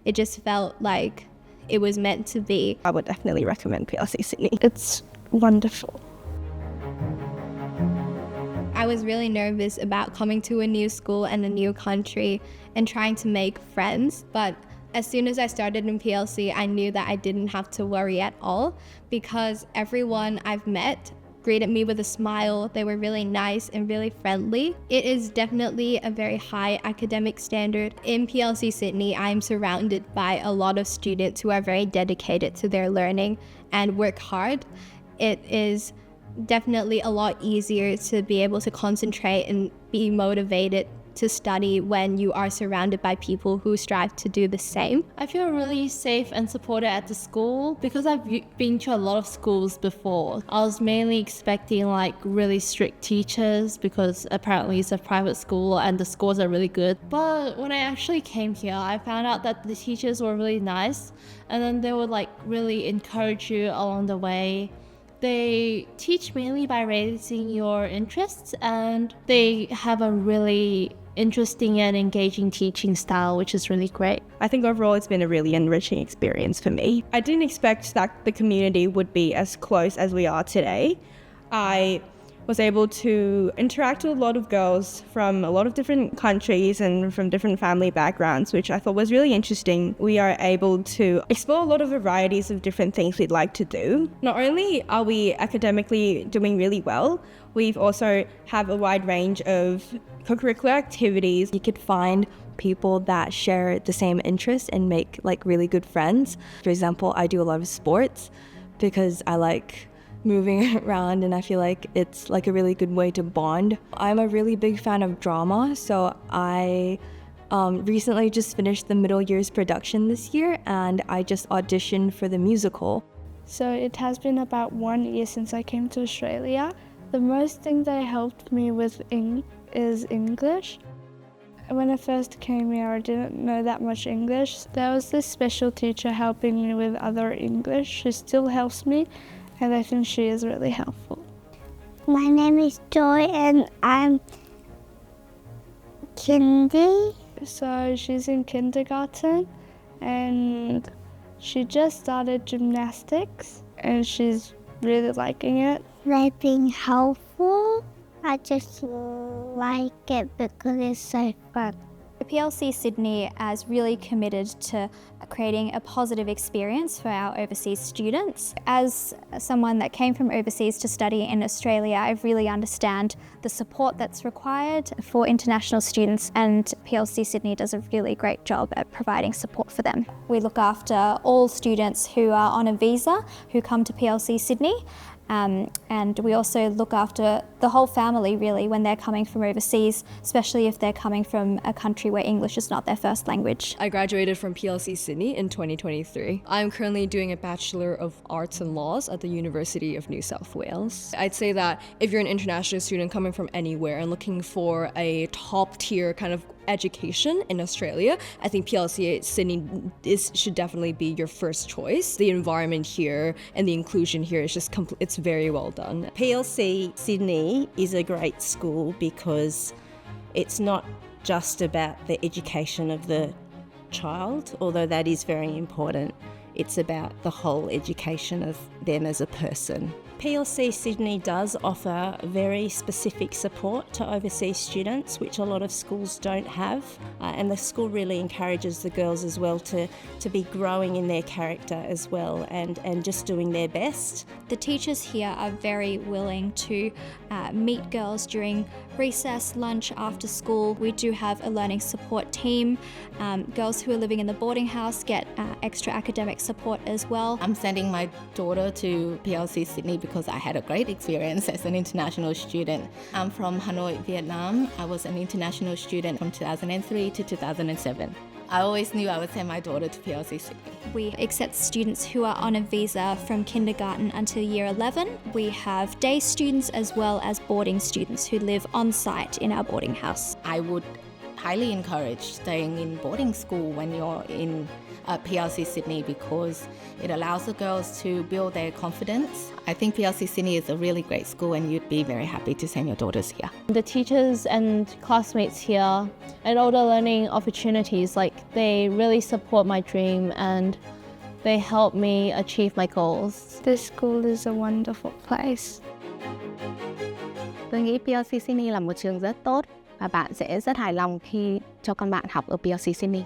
It just felt like it was meant to be. I would definitely recommend PLC Sydney. It's wonderful. I was really nervous about coming to a new school and a new country and trying to make friends, but as soon as I started in PLC, I knew that I didn't have to worry at all because everyone I've met greeted me with a smile. They were really nice and really friendly. It is definitely a very high academic standard. In PLC Sydney, I'm surrounded by a lot of students who are very dedicated to their learning and work hard. It is definitely a lot easier to be able to concentrate and be motivated to study when you are surrounded by people who strive to do the same. I feel really safe and supported at the school because I've been to a lot of schools before. I was mainly expecting like really strict teachers because apparently it's a private school and the scores are really good. But when I actually came here, I found out that the teachers were really nice and then they would like really encourage you along the way. They teach mainly by raising your interests and they have a really interesting and engaging teaching style, which is really great. I think overall it's been a really enriching experience for me. I didn't expect that the community would be as close as we are today. I was able to interact with a lot of girls from a lot of different countries and from different family backgrounds, which I thought was really interesting. We are able to explore a lot of varieties of different things we'd like to do. Not only are we academically doing really well, we've also have a wide range of co-curricular activities. You could find people that share the same interests and make like really good friends. For example, I do a lot of sports because I like moving around and I feel like it's like a really good way to bond. I'm a really big fan of drama, so I recently just finished the middle years production this year and I just auditioned for the musical. So it has been about 1 year since I came to Australia. The most thing that helped me with is English. When I first came here, I didn't know that much English. There was this special teacher helping me with other English. She still helps me, and I think she is really helpful. My name is Joy and I'm kindy. So she's in kindergarten and she just started gymnastics and she's really liking it. They've been helpful. I just like it because it's so fun. PLC Sydney is really committed to creating a positive experience for our overseas students. As someone that came from overseas to study in Australia, I really understand the support that's required for international students, and PLC Sydney does a really great job at providing support for them. We look after all students who are on a visa who come to PLC Sydney. And we also look after the whole family really when they're coming from overseas, especially if they're coming from a country where English is not their first language. I graduated from PLC Sydney in 2023. I'm currently doing a Bachelor of Arts and Laws at the University of New South Wales. I'd say that if you're an international student coming from anywhere and looking for a top tier kind of education in Australia, I think PLC Sydney should definitely be your first choice. The environment here and the inclusion here is just it's very well done. PLC Sydney is a great school because it's not just about the education of the child, although that is very important. It's about the whole education of them as a person. PLC Sydney does offer very specific support to overseas students, which a lot of schools don't have. And the school really encourages the girls as well to be growing in their character as well and just doing their best. The teachers here are very willing to meet girls during recess, lunch, after school. We do have a learning support team. Girls who are living in the boarding house get extra academic support as well. I'm sending my daughter to PLC Sydney because I had a great experience as an international student. I'm from Hanoi, Vietnam. I was an international student from 2003 to 2007. I always knew I would send my daughter to PLC Sydney. We accept students who are on a visa from kindergarten until year 11. We have day students as well as boarding students who live on site in our boarding house. I would highly encourage staying in boarding school when you're in PLC Sydney because it allows the girls to build their confidence. I think PLC Sydney is a really great school and you'd be very happy to send your daughters here. The teachers and classmates here and all the learning opportunities, like they really support my dream and they help me achieve my goals. This school is a wonderful place. Tôi nghĩ PLC Sydney là một trường rất tốt và bạn sẽ rất hài lòng khi cho con bạn học ở PLC Sydney.